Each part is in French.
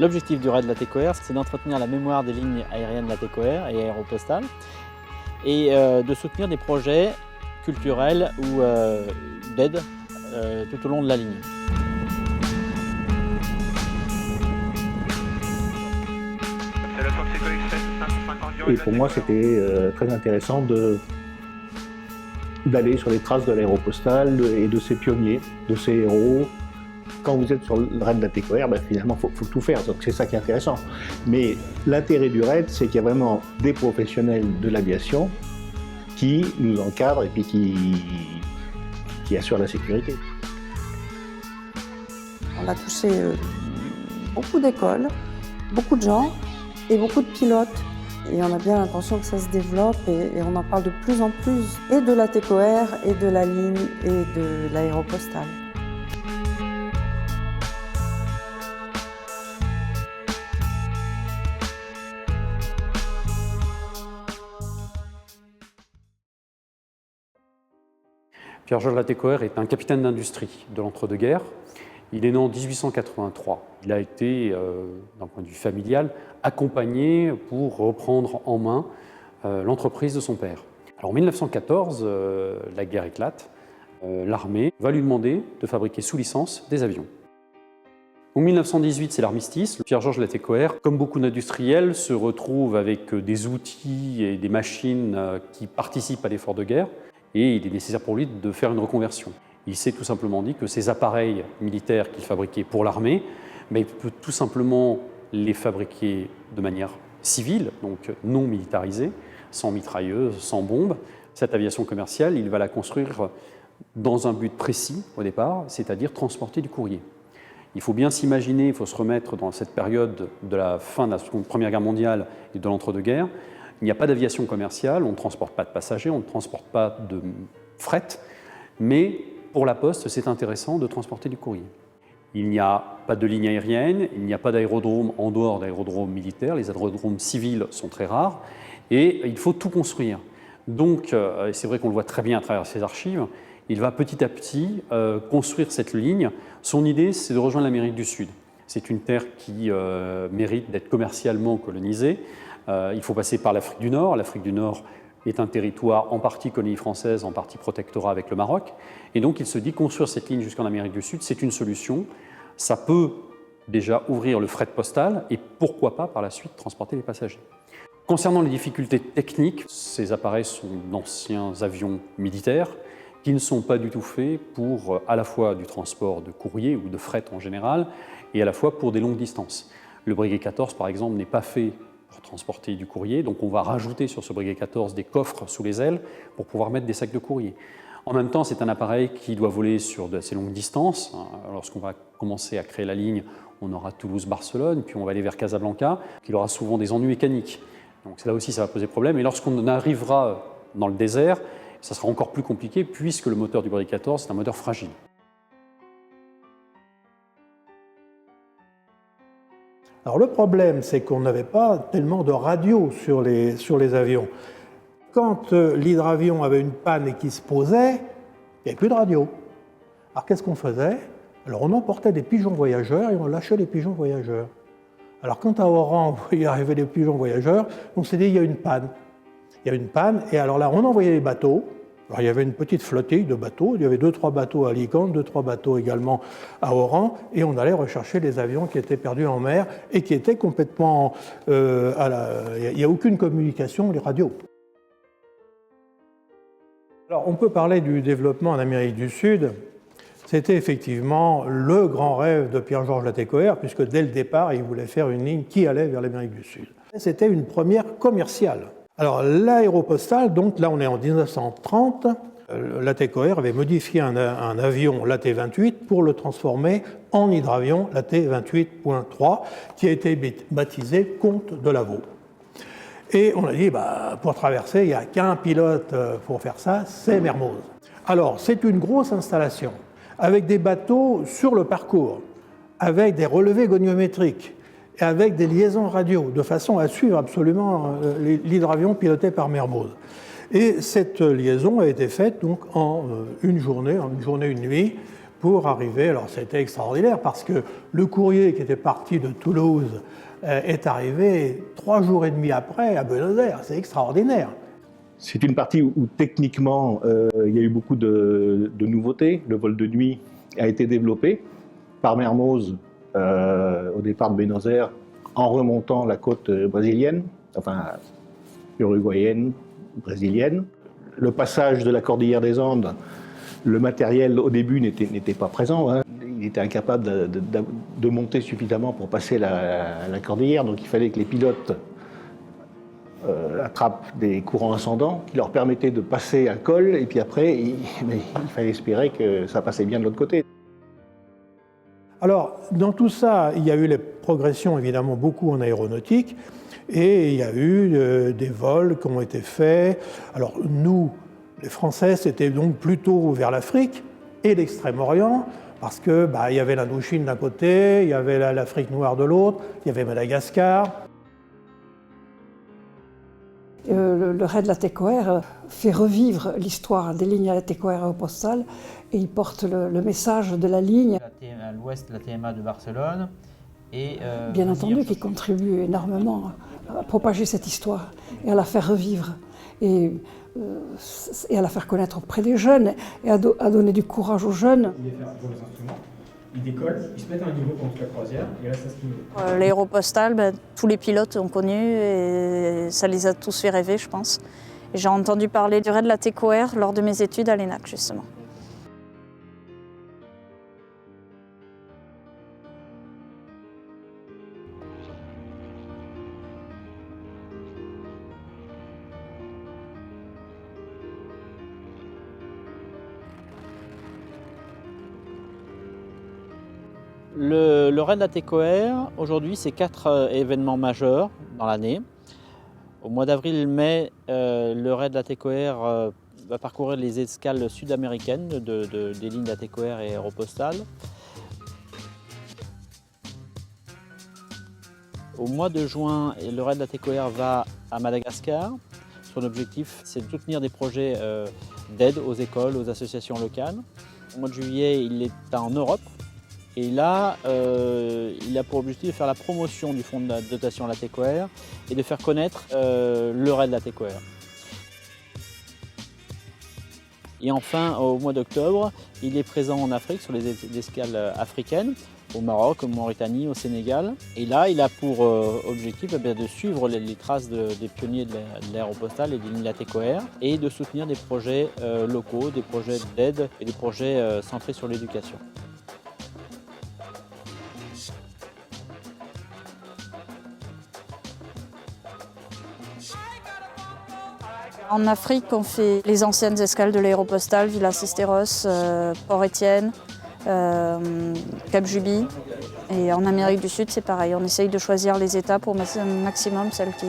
L'objectif du RAID Latécoère, c'est d'entretenir la mémoire des lignes aériennes Latécoère et aéropostales et de soutenir des projets culturels ou d'aide tout au long de la ligne. Et pour moi, c'était très intéressant d'aller sur les traces de l'aéropostale et de ses pionniers, de ses héros. Quand vous êtes sur le RAID Latécoère, finalement, il faut tout faire, donc c'est ça qui est intéressant. Mais l'intérêt du RAID, c'est qu'il y a vraiment des professionnels de l'aviation qui nous encadrent et puis qui assurent la sécurité. On a touché beaucoup d'écoles, beaucoup de gens et beaucoup de pilotes. Et on a bien l'intention que ça se développe et on en parle de plus en plus, et de Latécoère, et de la ligne, et de l'aéropostale. Pierre-Georges Latécoère est un capitaine d'industrie de l'entre-deux-guerres. Il est né en 1883. Il a été, d'un point de vue familial, accompagné pour reprendre en main l'entreprise de son père. Alors en 1914, la guerre éclate. L'armée va lui demander de fabriquer sous licence des avions. En 1918, c'est l'armistice. Pierre-Georges Latécoère, comme beaucoup d'industriels, se retrouve avec des outils et des machines qui participent à l'effort de guerre. Et il est nécessaire pour lui de faire une reconversion. Il s'est tout simplement dit que ces appareils militaires qu'il fabriquait pour l'armée, il peut tout simplement les fabriquer de manière civile, donc non militarisée, sans mitrailleuse, sans bombe. Cette aviation commerciale, il va la construire dans un but précis au départ, c'est-à-dire transporter du courrier. Il faut bien s'imaginer, il faut se remettre dans cette période de la fin de la Première Guerre mondiale et de l'entre-deux-guerres. Il n'y a pas d'aviation commerciale, on ne transporte pas de passagers, on ne transporte pas de fret, mais pour la Poste, c'est intéressant de transporter du courrier. Il n'y a pas de ligne aérienne, il n'y a pas d'aérodrome en dehors d'aérodromes militaires, les aérodromes civils sont très rares, et il faut tout construire. Donc, c'est vrai qu'on le voit très bien à travers ses archives, il va petit à petit construire cette ligne. Son idée, c'est de rejoindre l'Amérique du Sud. C'est une terre qui mérite d'être commercialement colonisée. Il faut passer par l'Afrique du Nord. L'Afrique du Nord est un territoire en partie colonie française, en partie protectorat avec le Maroc. Et donc il se dit construire cette ligne jusqu'en Amérique du Sud, c'est une solution. Ça peut déjà ouvrir le fret postal et pourquoi pas par la suite transporter les passagers. Concernant les difficultés techniques, ces appareils sont d'anciens avions militaires qui ne sont pas du tout faits pour à la fois du transport de courrier ou de fret en général et à la fois pour des longues distances. Le Breguet 14 par exemple n'est pas fait pour transporter du courrier, donc on va rajouter sur ce Breguet 14 des coffres sous les ailes pour pouvoir mettre des sacs de courrier. En même temps, c'est un appareil qui doit voler sur de assez longues distances. Lorsqu'on va commencer à créer la ligne, on aura Toulouse-Barcelone, puis on va aller vers Casablanca, qui aura souvent des ennuis mécaniques. Donc là aussi, ça va poser problème. Et lorsqu'on arrivera dans le désert, ça sera encore plus compliqué puisque le moteur du Breguet 14 c'est un moteur fragile. Alors le problème, c'est qu'on n'avait pas tellement de radio sur les avions. Quand l'hydravion avait une panne et qu'il se posait, il n'y avait plus de radio. Alors qu'est-ce qu'on faisait? Alors on emportait des pigeons voyageurs et on lâchait les pigeons voyageurs. Alors quand à Oran, on voyait arriver les pigeons voyageurs, on s'est dit il y a une panne. Il y a une panne et alors là on envoyait les bateaux. Alors, il y avait une petite flottille de bateaux, il y avait 2-3 bateaux à Alicante, 2-3 bateaux également à Oran, et on allait rechercher les avions qui étaient perdus en mer et qui étaient complètement... il n'y a aucune communication, les radios. Alors, on peut parler du développement en Amérique du Sud. C'était effectivement le grand rêve de Pierre-Georges Latécoère, puisque dès le départ, il voulait faire une ligne qui allait vers l'Amérique du Sud. C'était une première commerciale. Alors l'aéropostale, donc là on est en 1930, Latécoère avait modifié un avion, l'AT-28, pour le transformer en hydravion, l'AT-28.3, qui a été baptisé Comte de Lavaux. Et on a dit, pour traverser, il n'y a qu'un pilote pour faire ça, c'est Mermoz. Alors c'est une grosse installation, avec des bateaux sur le parcours, avec des relevés goniométriques, et avec des liaisons radio, de façon à suivre absolument l'hydravion piloté par Mermoz. Et cette liaison a été faite donc en une journée, une nuit, pour arriver. Alors c'était extraordinaire parce que le courrier qui était parti de Toulouse est arrivé 3 jours et demi après à Buenos Aires. C'est extraordinaire. C'est une partie où techniquement il y a eu beaucoup de nouveautés. Le vol de nuit a été développé par Mermoz au départ de Buenos Aires en remontant la côte brésilienne, enfin uruguayenne, brésilienne. Le passage de la cordillère des Andes, le matériel au début n'était pas présent. Hein. Il était incapable de monter suffisamment pour passer la cordillère, donc il fallait que les pilotes attrapent des courants ascendants qui leur permettaient de passer un col, et puis après, il fallait espérer que ça passait bien de l'autre côté. Alors, dans tout ça, il y a eu les progressions, évidemment, beaucoup en aéronautique, et il y a eu des vols qui ont été faits. Alors, nous, les Français, c'était donc plutôt vers l'Afrique et l'Extrême-Orient, parce que il y avait l'Indochine d'un côté, il y avait l'Afrique noire de l'autre, il y avait Madagascar. Le raid Latécoère fait revivre l'histoire des lignes Latécoère aéropostales et il porte le message de la ligne. À l'ouest, la TMA de Barcelone. Et, bien entendu, qui contribue énormément à propager cette histoire et à la faire revivre et à la faire connaître auprès des jeunes et à donner du courage aux jeunes. Ils décollent, ils se mettent à un niveau contre la croisière et là ça se niveau. L'aéropostale, tous les pilotes ont connu et ça les a tous fait rêver, je pense. Et j'ai entendu parler du raid Latécoère lors de mes études à l'ENAC, justement. Le raid Latécoère, aujourd'hui, c'est 4 événements majeurs dans l'année. Au mois d'avril-mai, le raid Latécoère va parcourir les escales sud-américaines des lignes Latécoère et Aéropostale. Au mois de juin, le raid Latécoère va à Madagascar. Son objectif, c'est de soutenir des projets d'aide aux écoles, aux associations locales. Au mois de juillet, il est en Europe. Et là, il a pour objectif de faire la promotion du fonds de dotation Latécoère et de faire connaître le raid Latécoère. Et enfin, au mois d'octobre, il est présent en Afrique, sur les escales africaines, au Maroc, en Mauritanie, au Sénégal. Et là, il a pour objectif de suivre les traces des pionniers de l'aéropostale et des lignes Latécoère et de soutenir des projets locaux, des projets d'aide et des projets centrés sur l'éducation. En Afrique, on fait les anciennes escales de l'aéropostale, Villa Cesteros, Port-Étienne, Cap Juby. Et en Amérique du Sud, c'est pareil. On essaye de choisir les États pour mettre un maximum celles qui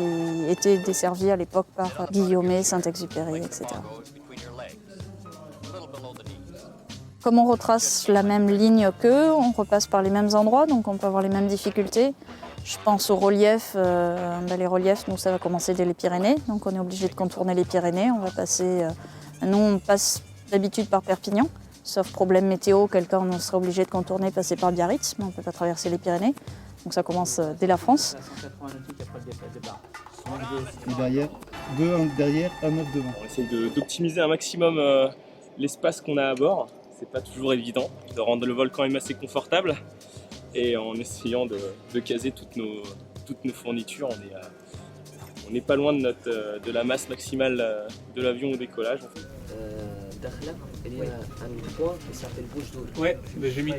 étaient desservies à l'époque par Guillaumet, Saint-Exupéry, etc. Comme on retrace la même ligne qu'eux, on repasse par les mêmes endroits, donc on peut avoir les mêmes difficultés. Je pense aux reliefs. Les reliefs, nous, ça va commencer dès les Pyrénées, donc on est obligé de contourner les Pyrénées. On va passer, nous, on passe d'habitude par Perpignan, sauf problème météo, quelqu'un on serait obligé de contourner, passer par Biarritz, mais on ne peut pas traverser les Pyrénées. Donc ça commence dès la France. Derrière, 2 derrière, 1 9 devant. On essaie d'optimiser un maximum l'espace qu'on a à bord. C'est pas toujours évident de rendre le vol quand même assez confortable. Et en essayant de caser toutes nos fournitures, on n'est pas loin de la masse maximale de l'avion au décollage. Il y a un point qui s'appelle Bouche d'Our. Ouais, j'ai mis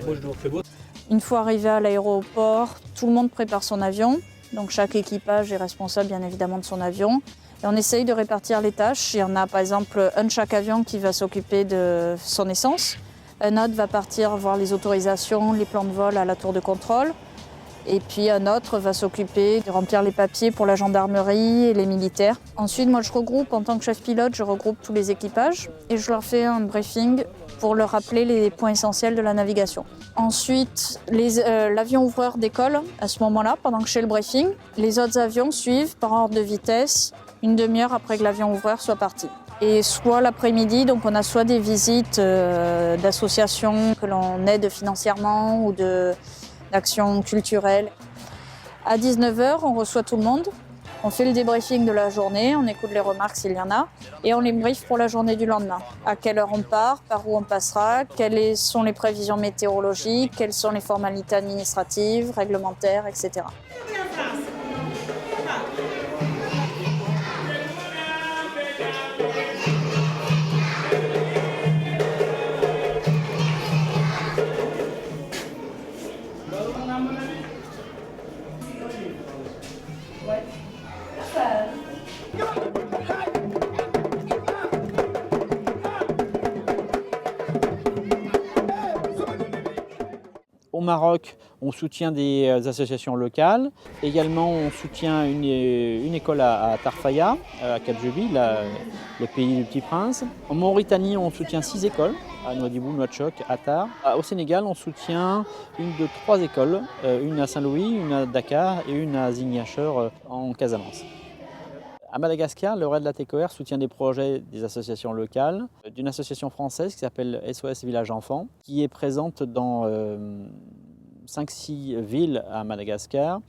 Bouche d'Our, c'est beau. Une fois arrivé à l'aéroport, tout le monde prépare son avion. Donc chaque équipage est responsable bien évidemment de son avion. Et on essaye de répartir les tâches. Il y en a par exemple un de chaque avion qui va s'occuper de son essence. Un autre va partir voir les autorisations, les plans de vol à la tour de contrôle. Et puis un autre va s'occuper de remplir les papiers pour la gendarmerie et les militaires. Ensuite, moi je regroupe, en tant que chef pilote, je regroupe tous les équipages et je leur fais un briefing pour leur rappeler les points essentiels de la navigation. Ensuite, l'avion ouvreur décolle à ce moment-là, pendant que je fais le briefing. Les autres avions suivent par ordre de vitesse, une demi-heure après que l'avion ouvreur soit parti. Et soit l'après-midi, donc on a soit des visites d'associations que l'on aide financièrement ou d'actions culturelles. À 19h, on reçoit tout le monde, on fait le débriefing de la journée, on écoute les remarques s'il y en a, et on les briefe pour la journée du lendemain. À quelle heure on part, par où on passera, quelles sont les prévisions météorologiques, quelles sont les formalités administratives, réglementaires, etc. Au Maroc, on soutient des associations locales. Également, on soutient une école à Tarfaya, à Cap-Juby, le pays du Petit Prince. En Mauritanie, on soutient 6 écoles, à Nouadhibou, Nouakchott, Attar. Au Sénégal, on soutient une de 3 écoles, une à Saint-Louis, une à Dakar et une à Ziguinchor en Casamance. À Madagascar, le Raid Latécoère soutient des projets des associations locales, d'une association française qui s'appelle SOS Village Enfants, qui est présente dans 5-6 villes à Madagascar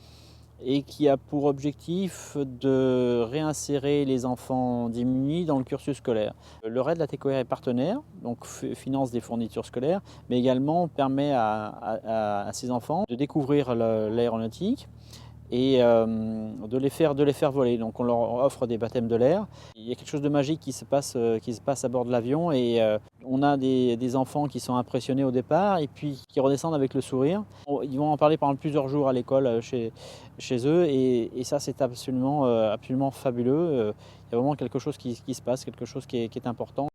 et qui a pour objectif de réinsérer les enfants démunis dans le cursus scolaire. Le Raid Latécoère est partenaire, donc finance des fournitures scolaires, mais également permet à ces enfants de découvrir l'aéronautique et de les faire voler. Donc on leur offre des baptêmes de l'air. Il y a quelque chose de magique qui se passe à bord de l'avion et on a des enfants qui sont impressionnés au départ et puis qui redescendent avec le sourire. Ils vont en parler pendant plusieurs jours à l'école chez eux et ça c'est absolument fabuleux. Il y a vraiment quelque chose qui se passe, quelque chose qui est important.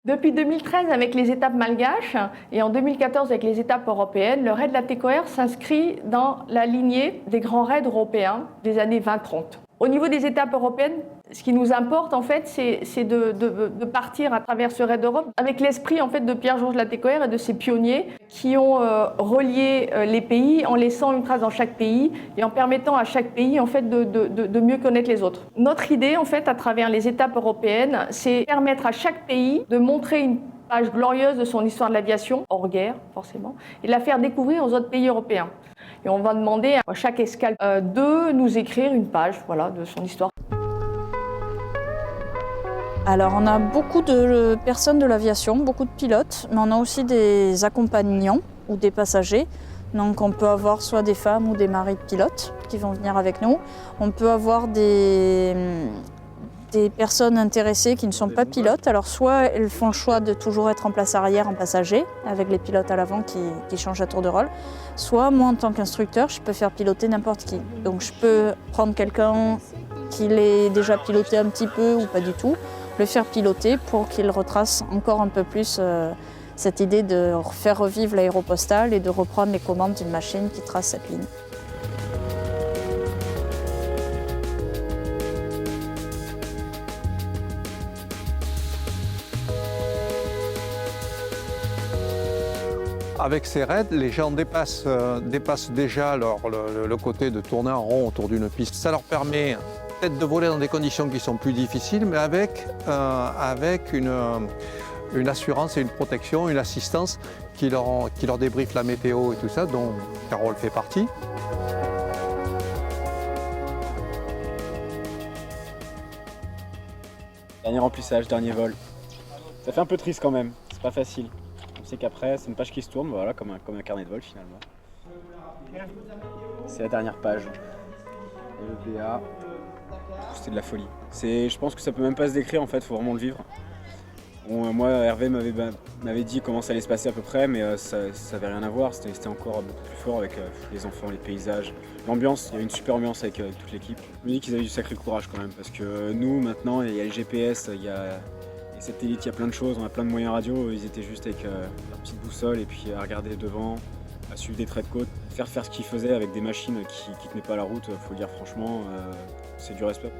Depuis 2013 avec les étapes malgaches et en 2014 avec les étapes européennes, le Raid Latécoère s'inscrit dans la lignée des grands raids européens des années 20-30. Au niveau des étapes européennes, ce qui nous importe en fait, c'est de partir à travers ce Raid d'Europe avec l'esprit en fait de Pierre-Georges Latécoère et de ses pionniers qui ont relié les pays en laissant une trace dans chaque pays et en permettant à chaque pays en fait de mieux connaître les autres. Notre idée en fait à travers les étapes européennes, c'est permettre à chaque pays de montrer une page glorieuse de son histoire de l'aviation, hors guerre forcément, et de la faire découvrir aux autres pays européens. Et on va demander à chaque escale de nous écrire une page de son histoire. Alors on a beaucoup de personnes de l'aviation, beaucoup de pilotes, mais on a aussi des accompagnants ou des passagers. Donc on peut avoir soit des femmes ou des maris de pilotes qui vont venir avec nous. On peut avoir des personnes intéressées qui ne sont pas pilotes. Alors soit elles font le choix de toujours être en place arrière en passager, avec les pilotes à l'avant qui changent à tour de rôle. Soit moi en tant qu'instructeur, je peux faire piloter n'importe qui. Donc je peux prendre quelqu'un qui l'ait déjà piloté un petit peu ou pas du tout, le faire piloter pour qu'il retrace encore un peu plus cette idée de faire revivre l'aéropostale et de reprendre les commandes d'une machine qui trace cette ligne. Avec ces raids, les gens dépassent déjà le côté de tourner en rond autour d'une piste. Ça leur permet peut-être de voler dans des conditions qui sont plus difficiles, mais avec une assurance et une protection, une assistance qui leur débriefe la météo et tout ça, dont Carole fait partie. Dernier remplissage, dernier vol. Ça fait un peu triste quand même, c'est pas facile. On sait qu'après, c'est une page qui se tourne, voilà, comme un carnet de vol finalement. C'est la dernière page. Et le BA, c'était de la folie. Je pense que ça peut même pas se décrire en fait, faut vraiment le vivre. Bon, moi, Hervé m'avait dit comment ça allait se passer à peu près, mais ça avait rien à voir. C'était encore beaucoup plus fort avec les enfants, les paysages, l'ambiance. Il y avait une super ambiance avec toute l'équipe. Je me dis qu'ils avaient du sacré courage quand même, parce que nous, maintenant, il y a le GPS, il y a les satellites, il y a plein de choses, on a plein de moyens radio. Ils étaient juste avec leur petite boussole et puis à regarder devant, à suivre des traits de côte, faire ce qu'ils faisaient avec des machines qui tenaient pas la route, faut le dire franchement, c'est du respect.